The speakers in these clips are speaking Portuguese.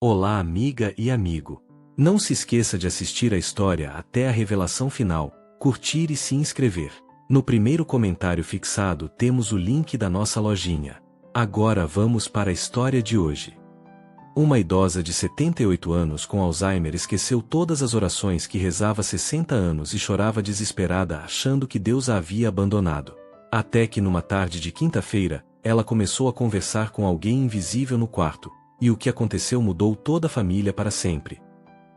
Olá, amiga e amigo. Não se esqueça de assistir a história até a revelação final, curtir e se inscrever. No primeiro comentário fixado temos o link da nossa lojinha. Agora vamos para a história de hoje. Uma idosa de 78 anos com Alzheimer esqueceu todas as orações que rezava há 60 anos e chorava desesperada achando que Deus a havia abandonado. Até que numa tarde de quinta-feira, ela começou a conversar com alguém invisível no quarto, e o que aconteceu mudou toda a família para sempre.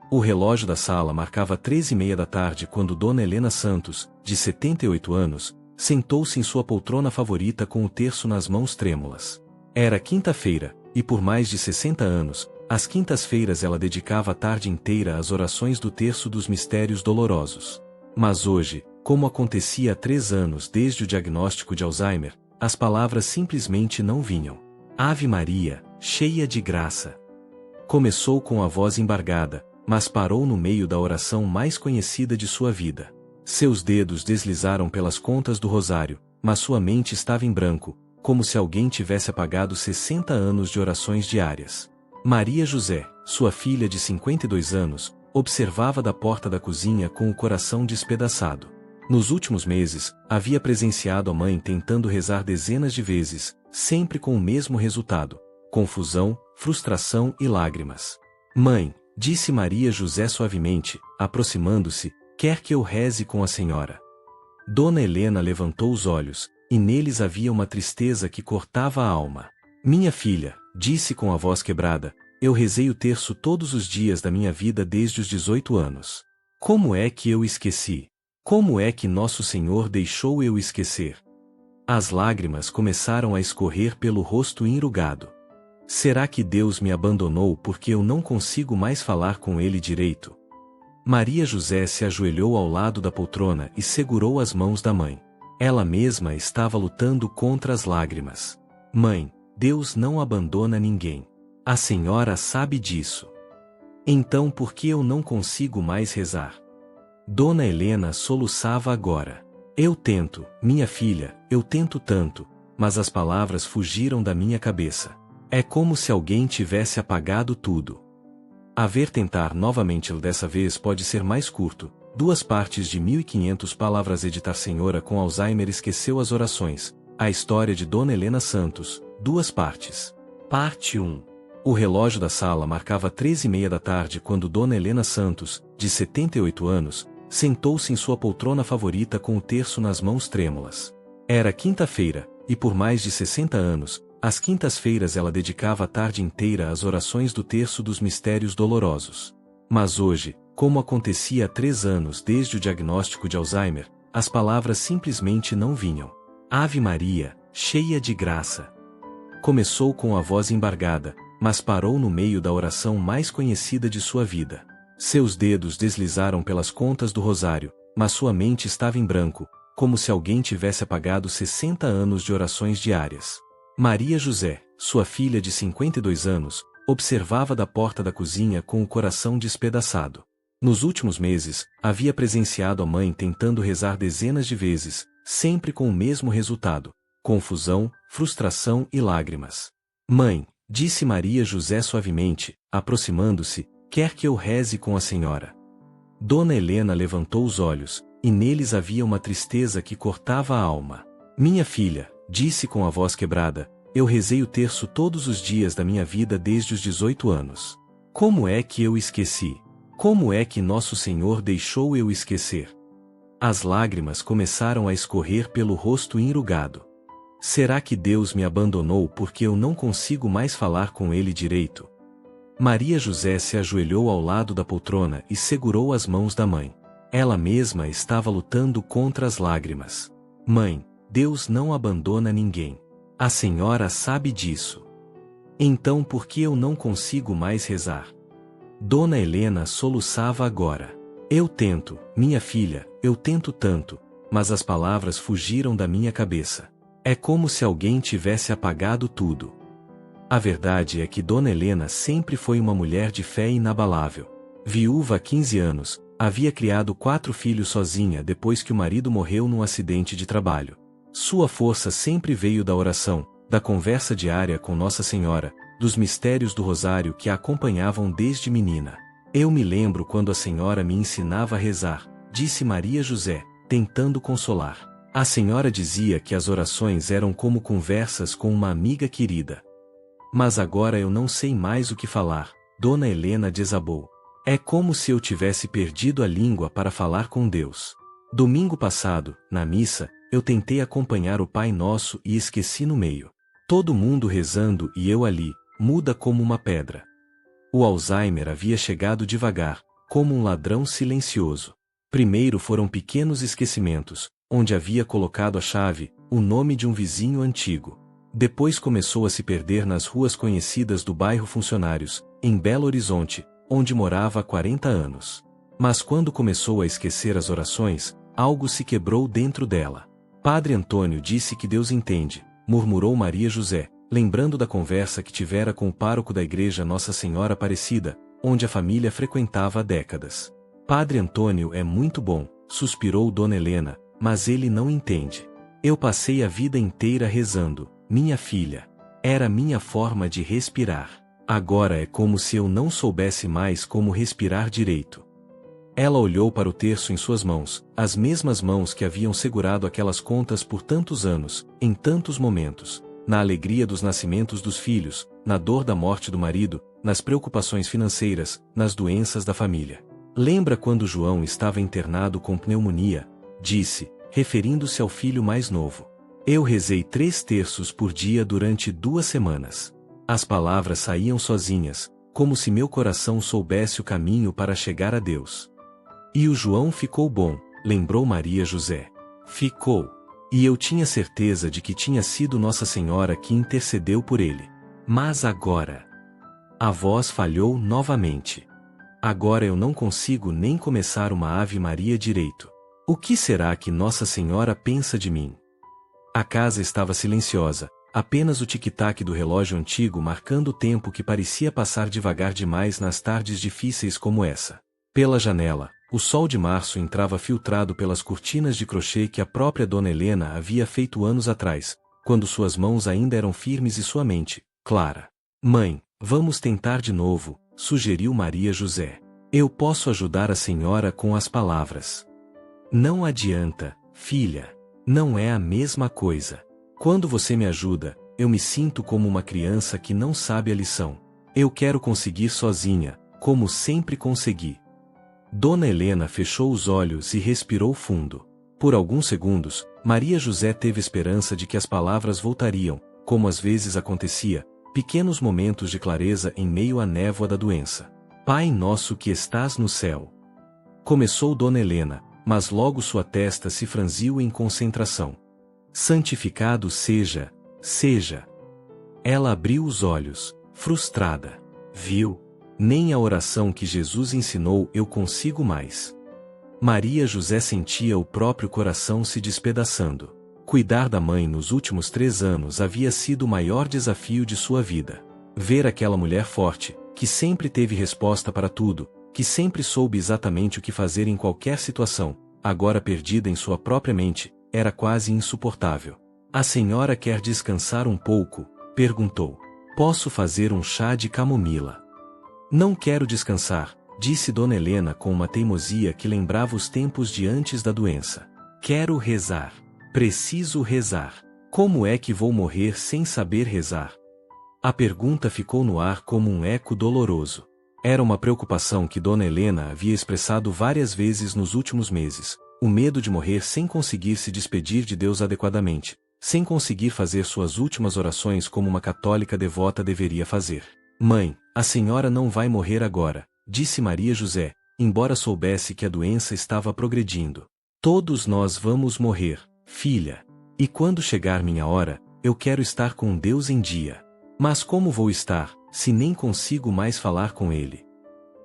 O relógio da sala marcava 13h30 da tarde quando Dona Helena Santos, de 78 anos, sentou-se em sua poltrona favorita com o terço nas mãos trêmulas. Era quinta-feira, e por mais de 60 anos, às quintas-feiras ela dedicava a tarde inteira às orações do terço dos mistérios dolorosos. Mas hoje, como acontecia há 3 anos desde o diagnóstico de Alzheimer, as palavras simplesmente não vinham. Ave Maria, cheia de graça. Começou com a voz embargada, mas parou no meio da oração mais conhecida de sua vida. Seus dedos deslizaram pelas contas do rosário, mas sua mente estava em branco, como se alguém tivesse apagado 60 anos de orações diárias. Maria José, sua filha de 52 anos, observava da porta da cozinha com o coração despedaçado. Nos últimos meses, havia presenciado a mãe tentando rezar dezenas de vezes, sempre com o mesmo resultado: confusão, frustração e lágrimas. Mãe, disse Maria José suavemente, aproximando-se, quer que eu reze com a senhora? Dona Helena levantou os olhos, e neles havia uma tristeza que cortava a alma. Minha filha, disse com a voz quebrada, eu rezei o terço todos os dias da minha vida desde os 18 anos. Como é que eu esqueci? Como é que Nosso Senhor deixou eu esquecer? As lágrimas começaram a escorrer pelo rosto enrugado. Será que Deus me abandonou porque eu não consigo mais falar com Ele direito? Maria José se ajoelhou ao lado da poltrona e segurou as mãos da mãe. Ela mesma estava lutando contra as lágrimas. Mãe, Deus não abandona ninguém. A senhora sabe disso. Então por que eu não consigo mais rezar? Dona Helena soluçava agora. Eu tento, minha filha, eu tento tanto, mas as palavras fugiram da minha cabeça. É como se alguém tivesse apagado tudo. A ver tentar novamente dessa vez pode ser mais curto, 2 partes de 1500 palavras. Editar Senhora com Alzheimer esqueceu as orações, a história de Dona Helena Santos, 2 partes. Parte 1. O relógio da sala marcava 13h30 da tarde quando Dona Helena Santos, de 78 anos, sentou-se em sua poltrona favorita com o terço nas mãos trêmulas. Era quinta-feira, e por mais de 60 anos, às quintas-feiras ela dedicava a tarde inteira às orações do terço dos mistérios dolorosos. Mas hoje, como acontecia há 3 anos desde o diagnóstico de Alzheimer, as palavras simplesmente não vinham. Ave Maria, cheia de graça. Começou com a voz embargada, mas parou no meio da oração mais conhecida de sua vida. Seus dedos deslizaram pelas contas do rosário, mas sua mente estava em branco, como se alguém tivesse apagado 60 anos de orações diárias. Maria José, sua filha de 52 anos, observava da porta da cozinha com o coração despedaçado. Nos últimos meses, havia presenciado a mãe tentando rezar dezenas de vezes, sempre com o mesmo resultado: confusão, frustração e lágrimas. Mãe, disse Maria José suavemente, aproximando-se, quer que eu reze com a senhora? Dona Helena levantou os olhos, e neles havia uma tristeza que cortava a alma. Minha filha, disse com a voz quebrada, eu rezei o terço todos os dias da minha vida desde os 18 anos. Como é que eu esqueci? Como é que Nosso Senhor deixou eu esquecer? As lágrimas começaram a escorrer pelo rosto enrugado. Será que Deus me abandonou porque eu não consigo mais falar com Ele direito? Maria José se ajoelhou ao lado da poltrona e segurou as mãos da mãe. Ela mesma estava lutando contra as lágrimas. Mãe, Deus não abandona ninguém. A senhora sabe disso. Então por que eu não consigo mais rezar? Dona Helena soluçava agora. Eu tento, minha filha, eu tento tanto, mas as palavras fugiram da minha cabeça. É como se alguém tivesse apagado tudo. A verdade é que Dona Helena sempre foi uma mulher de fé inabalável. Viúva há 15 anos, havia criado 4 filhos sozinha depois que o marido morreu num acidente de trabalho. Sua força sempre veio da oração, da conversa diária com Nossa Senhora, dos mistérios do rosário que a acompanhavam desde menina. Eu me lembro quando a senhora me ensinava a rezar, disse Maria José, tentando consolar. A senhora dizia que as orações eram como conversas com uma amiga querida. Mas agora eu não sei mais o que falar, Dona Helena desabou. É como se eu tivesse perdido a língua para falar com Deus. Domingo passado, na missa, eu tentei acompanhar o Pai Nosso e esqueci no meio. Todo mundo rezando e eu ali, muda como uma pedra. O Alzheimer havia chegado devagar, como um ladrão silencioso. Primeiro foram pequenos esquecimentos, onde havia colocado a chave, o nome de um vizinho antigo. Depois começou a se perder nas ruas conhecidas do bairro Funcionários, em Belo Horizonte, onde morava há 40 anos. Mas quando começou a esquecer as orações, algo se quebrou dentro dela. Padre Antônio disse que Deus entende, murmurou Maria José, lembrando da conversa que tivera com o pároco da igreja Nossa Senhora Aparecida, onde a família frequentava há décadas. Padre Antônio é muito bom, suspirou Dona Helena, mas ele não entende. Eu passei a vida inteira rezando, minha filha. Era minha forma de respirar. Agora é como se eu não soubesse mais como respirar direito. Ela olhou para o terço em suas mãos, as mesmas mãos que haviam segurado aquelas contas por tantos anos, em tantos momentos, na alegria dos nascimentos dos filhos, na dor da morte do marido, nas preocupações financeiras, nas doenças da família. Lembra quando João estava internado com pneumonia? Disse, referindo-se ao filho mais novo. Eu rezei 3 terços por dia durante 2 semanas. As palavras saíam sozinhas, como se meu coração soubesse o caminho para chegar a Deus. E o João ficou bom, lembrou Maria José. Ficou. E eu tinha certeza de que tinha sido Nossa Senhora que intercedeu por ele. Mas agora... A voz falhou novamente. Agora eu não consigo nem começar uma Ave Maria direito. O que será que Nossa Senhora pensa de mim? A casa estava silenciosa, apenas o tic-tac do relógio antigo marcando o tempo que parecia passar devagar demais nas tardes difíceis como essa. Pela janela, o sol de março entrava filtrado pelas cortinas de crochê que a própria Dona Helena havia feito anos atrás, quando suas mãos ainda eram firmes e sua mente, clara. Mãe, vamos tentar de novo, sugeriu Maria José. Eu posso ajudar a senhora com as palavras. Não adianta, filha. Não é a mesma coisa. Quando você me ajuda, eu me sinto como uma criança que não sabe a lição. Eu quero conseguir sozinha, como sempre consegui. Dona Helena fechou os olhos e respirou fundo. Por alguns segundos, Maria José teve esperança de que as palavras voltariam, como às vezes acontecia, pequenos momentos de clareza em meio à névoa da doença. Pai nosso que estás no céu. Começou Dona Helena, mas logo sua testa se franziu em concentração. Santificado seja. Ela abriu os olhos, frustrada. Viu? Nem a oração que Jesus ensinou eu consigo mais. Maria José sentia o próprio coração se despedaçando. Cuidar da mãe nos últimos 3 anos havia sido o maior desafio de sua vida. Ver aquela mulher forte, que sempre teve resposta para tudo, que sempre soube exatamente o que fazer em qualquer situação, agora perdida em sua própria mente, era quase insuportável. A senhora quer descansar um pouco? Perguntou. Posso fazer um chá de camomila? Não quero descansar, disse Dona Helena com uma teimosia que lembrava os tempos de antes da doença. Quero rezar. Preciso rezar. Como é que vou morrer sem saber rezar? A pergunta ficou no ar como um eco doloroso. Era uma preocupação que Dona Helena havia expressado várias vezes nos últimos meses, o medo de morrer sem conseguir se despedir de Deus adequadamente, sem conseguir fazer suas últimas orações como uma católica devota deveria fazer. Mãe, a senhora não vai morrer agora, disse Maria José, embora soubesse que a doença estava progredindo. Todos nós vamos morrer, filha. E quando chegar minha hora, eu quero estar com Deus em dia. Mas como vou estar, se nem consigo mais falar com ele?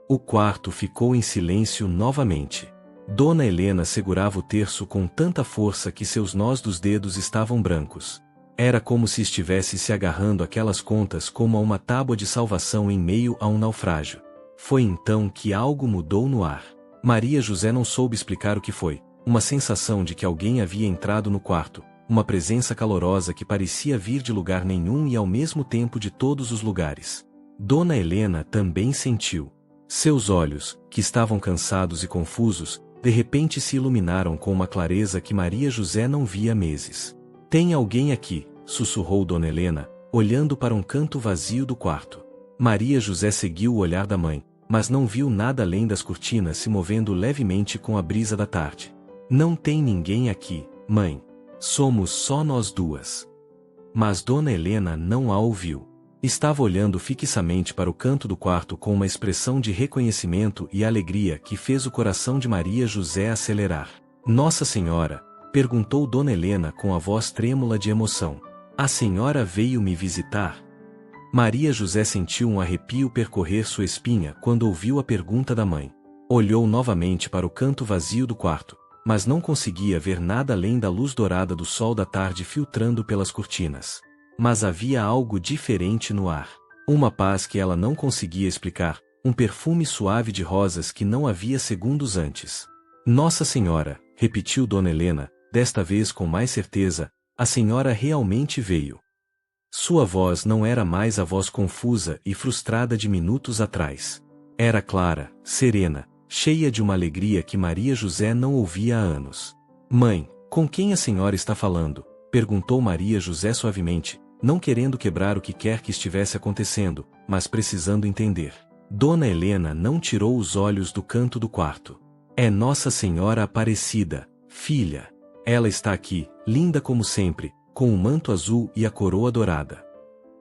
O quarto ficou em silêncio novamente. Dona Helena segurava o terço com tanta força que seus nós dos dedos estavam brancos. Era como se estivesse se agarrando àquelas contas como a uma tábua de salvação em meio a um naufrágio. Foi então que algo mudou no ar. Maria José não soube explicar o que foi. Uma sensação de que alguém havia entrado no quarto, uma presença calorosa que parecia vir de lugar nenhum e ao mesmo tempo de todos os lugares. Dona Helena também sentiu. Seus olhos, que estavam cansados e confusos, de repente se iluminaram com uma clareza que Maria José não via há meses. Tem alguém aqui, sussurrou Dona Helena, olhando para um canto vazio do quarto. Maria José seguiu o olhar da mãe, mas não viu nada além das cortinas se movendo levemente com a brisa da tarde. Não tem ninguém aqui, mãe. Somos só nós duas. Mas Dona Helena não a ouviu. Estava olhando fixamente para o canto do quarto com uma expressão de reconhecimento e alegria que fez o coração de Maria José acelerar. Nossa Senhora, perguntou Dona Helena com a voz trêmula de emoção. A senhora veio me visitar? Maria José sentiu um arrepio percorrer sua espinha quando ouviu a pergunta da mãe. Olhou novamente para o canto vazio do quarto, mas não conseguia ver nada além da luz dourada do sol da tarde filtrando pelas cortinas. Mas havia algo diferente no ar. Uma paz que ela não conseguia explicar, um perfume suave de rosas que não havia segundos antes. Nossa Senhora, repetiu Dona Helena, desta vez com mais certeza, a senhora realmente veio. Sua voz não era mais a voz confusa e frustrada de minutos atrás. Era clara, serena, cheia de uma alegria que Maria José não ouvia há anos. Mãe, com quem a senhora está falando? Perguntou Maria José suavemente, não querendo quebrar o que quer que estivesse acontecendo, mas precisando entender. Dona Helena não tirou os olhos do canto do quarto. É Nossa Senhora Aparecida, filha. Ela está aqui, linda como sempre, com o manto azul e a coroa dourada.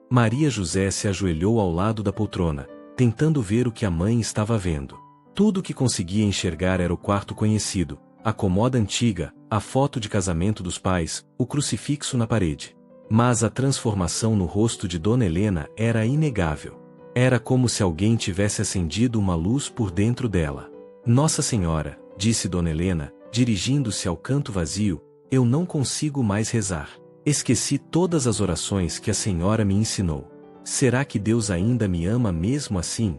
Maria José se ajoelhou ao lado da poltrona, tentando ver o que a mãe estava vendo. Tudo o que conseguia enxergar era o quarto conhecido, a comoda antiga, a foto de casamento dos pais, o crucifixo na parede. Mas a transformação no rosto de Dona Helena era inegável. Era como se alguém tivesse acendido uma luz por dentro dela. Nossa Senhora, disse Dona Helena, dirigindo-se ao canto vazio, eu não consigo mais rezar. Esqueci todas as orações que a senhora me ensinou. Será que Deus ainda me ama mesmo assim?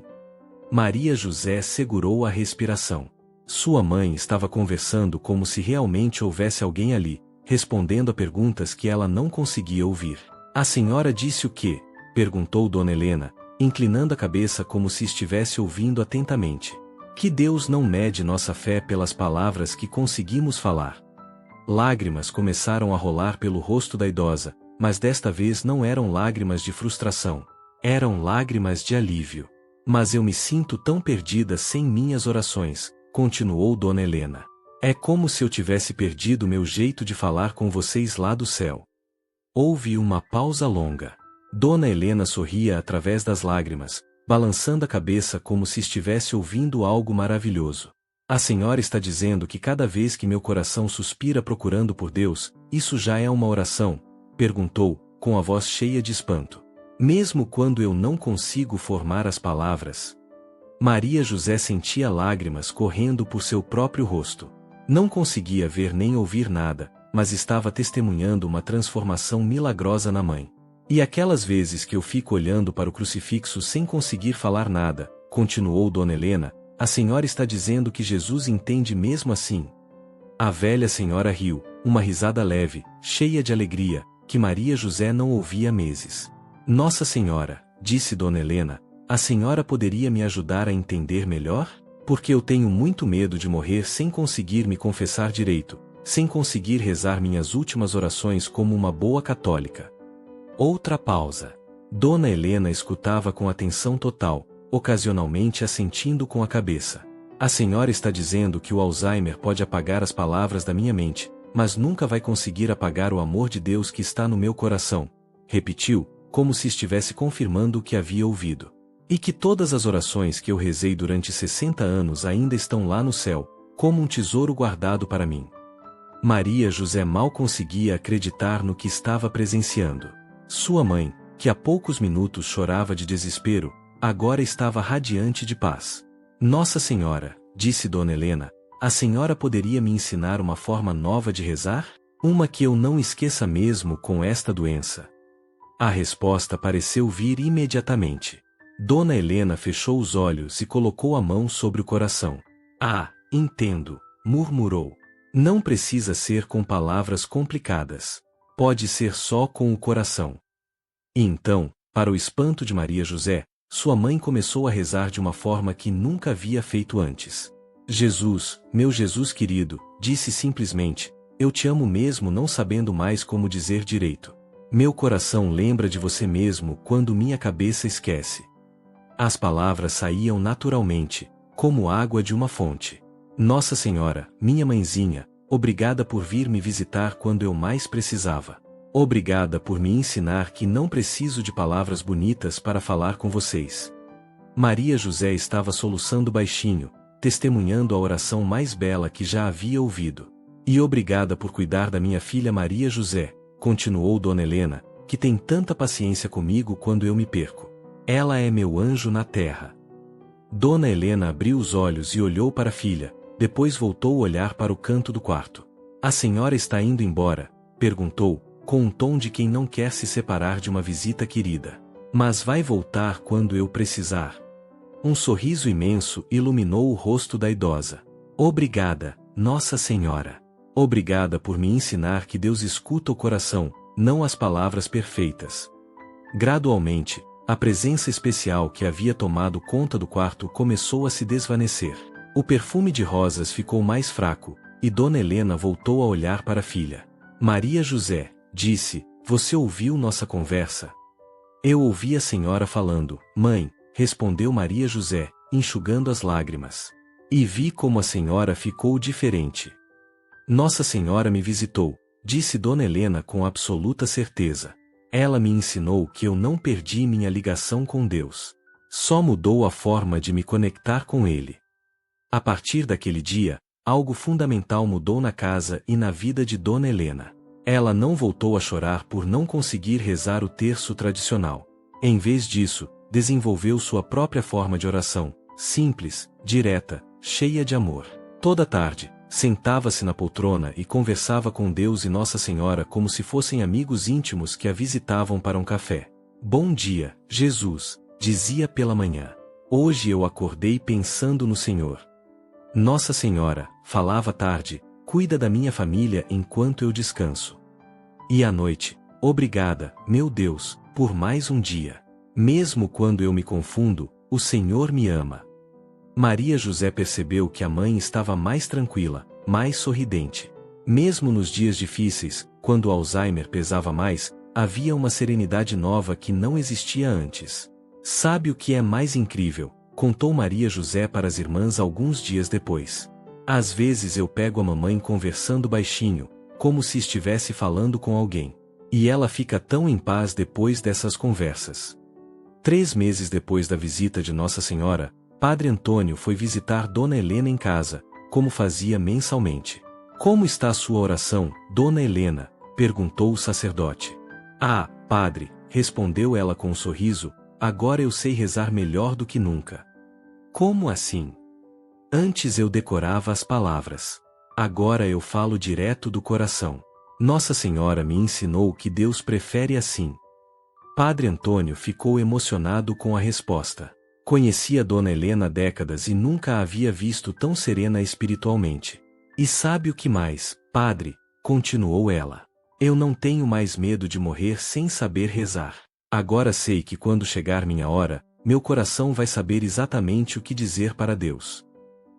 Maria José segurou a respiração. Sua mãe estava conversando como se realmente houvesse alguém ali, respondendo a perguntas que ela não conseguia ouvir. A senhora disse o quê? Perguntou Dona Helena, inclinando a cabeça como se estivesse ouvindo atentamente. Que Deus não mede nossa fé pelas palavras que conseguimos falar. Lágrimas começaram a rolar pelo rosto da idosa, mas desta vez não eram lágrimas de frustração. Eram lágrimas de alívio. Mas eu me sinto tão perdida sem minhas orações, continuou Dona Helena. É como se eu tivesse perdido meu jeito de falar com vocês lá do céu. Houve uma pausa longa. Dona Helena sorria através das lágrimas, balançando a cabeça como se estivesse ouvindo algo maravilhoso. A senhora está dizendo que cada vez que meu coração suspira procurando por Deus, isso já é uma oração? Perguntou, com a voz cheia de espanto. Mesmo quando eu não consigo formar as palavras. Maria José sentia lágrimas correndo por seu próprio rosto. Não conseguia ver nem ouvir nada, mas estava testemunhando uma transformação milagrosa na mãe. E aquelas vezes que eu fico olhando para o crucifixo sem conseguir falar nada, continuou Dona Helena, a senhora está dizendo que Jesus entende mesmo assim? A velha senhora riu, uma risada leve, cheia de alegria, que Maria José não ouvia há meses. Nossa Senhora, disse Dona Helena, a senhora poderia me ajudar a entender melhor? Porque eu tenho muito medo de morrer sem conseguir me confessar direito, sem conseguir rezar minhas últimas orações como uma boa católica. Outra pausa. Dona Helena escutava com atenção total, ocasionalmente assentindo com a cabeça. A senhora está dizendo que o Alzheimer pode apagar as palavras da minha mente, mas nunca vai conseguir apagar o amor de Deus que está no meu coração, repetiu, como se estivesse confirmando o que havia ouvido. E que todas as orações que eu rezei durante 60 anos ainda estão lá no céu, como um tesouro guardado para mim. Maria José mal conseguia acreditar no que estava presenciando. Sua mãe, que há poucos minutos chorava de desespero, agora estava radiante de paz. Nossa Senhora, disse Dona Helena, a senhora poderia me ensinar uma forma nova de rezar? Uma que eu não esqueça mesmo com esta doença. A resposta pareceu vir imediatamente. Dona Helena fechou os olhos e colocou a mão sobre o coração. Ah, entendo, murmurou. Não precisa ser com palavras complicadas. pode ser só com o coração. E então, para o espanto de Maria José, sua mãe começou a rezar de uma forma que nunca havia feito antes. Jesus, meu Jesus querido, disse simplesmente, eu te amo mesmo não sabendo mais como dizer direito. Meu coração lembra de você mesmo quando minha cabeça esquece. As palavras saíam naturalmente, como água de uma fonte. Nossa Senhora, minha mãezinha, obrigada por vir me visitar quando eu mais precisava. Obrigada por me ensinar que não preciso de palavras bonitas para falar com vocês. Maria José estava soluçando baixinho, testemunhando a oração mais bela que já havia ouvido. E obrigada por cuidar da minha filha Maria José, continuou Dona Helena, que tem tanta paciência comigo quando eu me perco. Ela é meu anjo na terra. Dona Helena abriu os olhos e olhou para a filha, depois voltou a olhar para o canto do quarto. A senhora está indo embora? Perguntou, com um tom de quem não quer se separar de uma visita querida. Mas vai voltar quando eu precisar. Um sorriso imenso iluminou o rosto da idosa. Obrigada, Nossa Senhora. Obrigada por me ensinar que Deus escuta o coração, não as palavras perfeitas. Gradualmente, a presença especial que havia tomado conta do quarto começou a se desvanecer. O perfume de rosas ficou mais fraco, e Dona Helena voltou a olhar para a filha. Maria José, disse, você ouviu nossa conversa? Eu ouvi a senhora falando, mãe, respondeu Maria José, enxugando as lágrimas. E vi como a senhora ficou diferente. Nossa Senhora me visitou, disse Dona Helena com absoluta certeza. Ela me ensinou que eu não perdi minha ligação com Deus. Só mudou a forma de me conectar com Ele. A partir daquele dia, algo fundamental mudou na casa e na vida de Dona Helena. Ela não voltou a chorar por não conseguir rezar o terço tradicional. Em vez disso, desenvolveu sua própria forma de oração, simples, direta, cheia de amor. Toda tarde, sentava-se na poltrona e conversava com Deus e Nossa Senhora como se fossem amigos íntimos que a visitavam para um café. Bom dia, Jesus, dizia pela manhã. Hoje eu acordei pensando no Senhor. Nossa Senhora, falava à tarde, cuida da minha família enquanto eu descanso. E à noite, obrigada, meu Deus, por mais um dia. Mesmo quando eu me confundo, o Senhor me ama. Maria José percebeu que a mãe estava mais tranquila, mais sorridente. Mesmo nos dias difíceis, quando o Alzheimer pesava mais, havia uma serenidade nova que não existia antes. Sabe o que é mais incrível? Contou Maria José para as irmãs alguns dias depois. Às vezes eu pego a mamãe conversando baixinho, como se estivesse falando com alguém. E ela fica tão em paz depois dessas conversas. 3 meses depois da visita de Nossa Senhora, Padre Antônio foi visitar Dona Helena em casa, como fazia mensalmente. Como está a sua oração, Dona Helena? Perguntou o sacerdote. Ah, padre, respondeu ela com um sorriso, agora eu sei rezar melhor do que nunca. Como assim? Antes eu decorava as palavras. Agora eu falo direto do coração. Nossa Senhora me ensinou que Deus prefere assim. Padre Antônio ficou emocionado com a resposta. Conhecia Dona Helena há décadas e nunca a havia visto tão serena espiritualmente. E sabe o que mais, padre? Continuou ela. Eu não tenho mais medo de morrer sem saber rezar. Agora sei que quando chegar minha hora, meu coração vai saber exatamente o que dizer para Deus.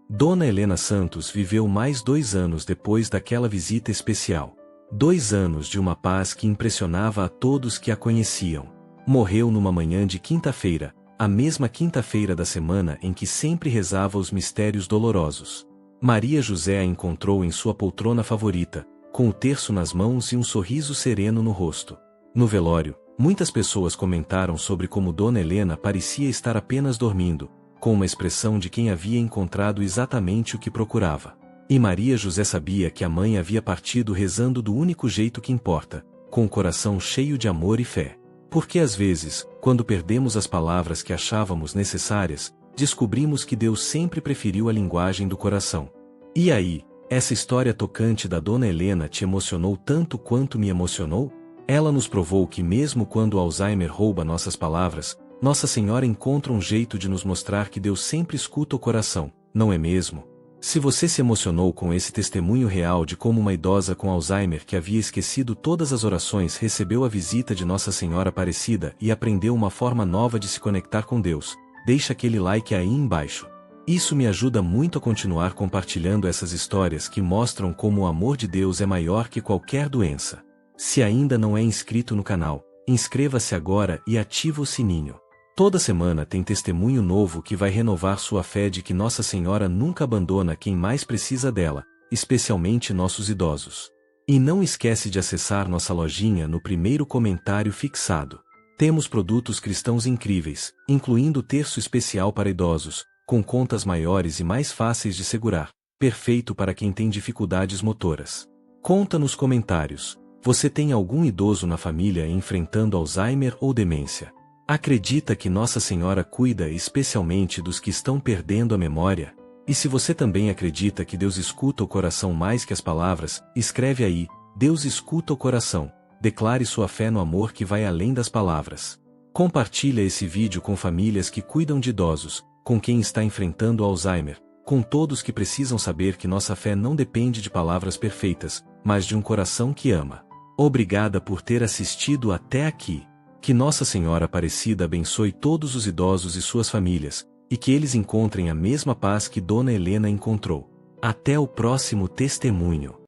Dona Helena Santos viveu mais 2 anos depois daquela visita especial. 2 anos de uma paz que impressionava a todos que a conheciam. Morreu numa manhã de quinta-feira, a mesma quinta-feira da semana em que sempre rezava os mistérios dolorosos. Maria José a encontrou em sua poltrona favorita, com o terço nas mãos e um sorriso sereno no rosto. No velório, muitas pessoas comentaram sobre como Dona Helena parecia estar apenas dormindo, com uma expressão de quem havia encontrado exatamente o que procurava. E Maria José sabia que a mãe havia partido rezando do único jeito que importa, com o coração cheio de amor e fé. Porque às vezes, quando perdemos as palavras que achávamos necessárias, descobrimos que Deus sempre preferiu a linguagem do coração. E aí, essa história tocante da Dona Helena te emocionou tanto quanto me emocionou? Ela nos provou que mesmo quando o Alzheimer rouba nossas palavras, Nossa Senhora encontra um jeito de nos mostrar que Deus sempre escuta o coração, não é mesmo? Se você se emocionou com esse testemunho real de como uma idosa com Alzheimer que havia esquecido todas as orações recebeu a visita de Nossa Senhora Aparecida e aprendeu uma forma nova de se conectar com Deus, deixa aquele like aí embaixo. Isso me ajuda muito a continuar compartilhando essas histórias que mostram como o amor de Deus é maior que qualquer doença. Se ainda não é inscrito no canal, inscreva-se agora e ativa o sininho. Toda semana tem testemunho novo que vai renovar sua fé de que Nossa Senhora nunca abandona quem mais precisa dela, especialmente nossos idosos. E não esquece de acessar nossa lojinha no primeiro comentário fixado. Temos produtos cristãos incríveis, incluindo terço especial para idosos, com contas maiores e mais fáceis de segurar, perfeito para quem tem dificuldades motoras. Conta nos comentários, você tem algum idoso na família enfrentando Alzheimer ou demência? Acredita que Nossa Senhora cuida especialmente dos que estão perdendo a memória? E se você também acredita que Deus escuta o coração mais que as palavras, escreve aí, Deus escuta o coração, declare sua fé no amor que vai além das palavras. Compartilha esse vídeo com famílias que cuidam de idosos, com quem está enfrentando Alzheimer, com todos que precisam saber que nossa fé não depende de palavras perfeitas, mas de um coração que ama. Obrigada por ter assistido até aqui. Que Nossa Senhora Aparecida abençoe todos os idosos e suas famílias, e que eles encontrem a mesma paz que Dona Helena encontrou. Até o próximo testemunho.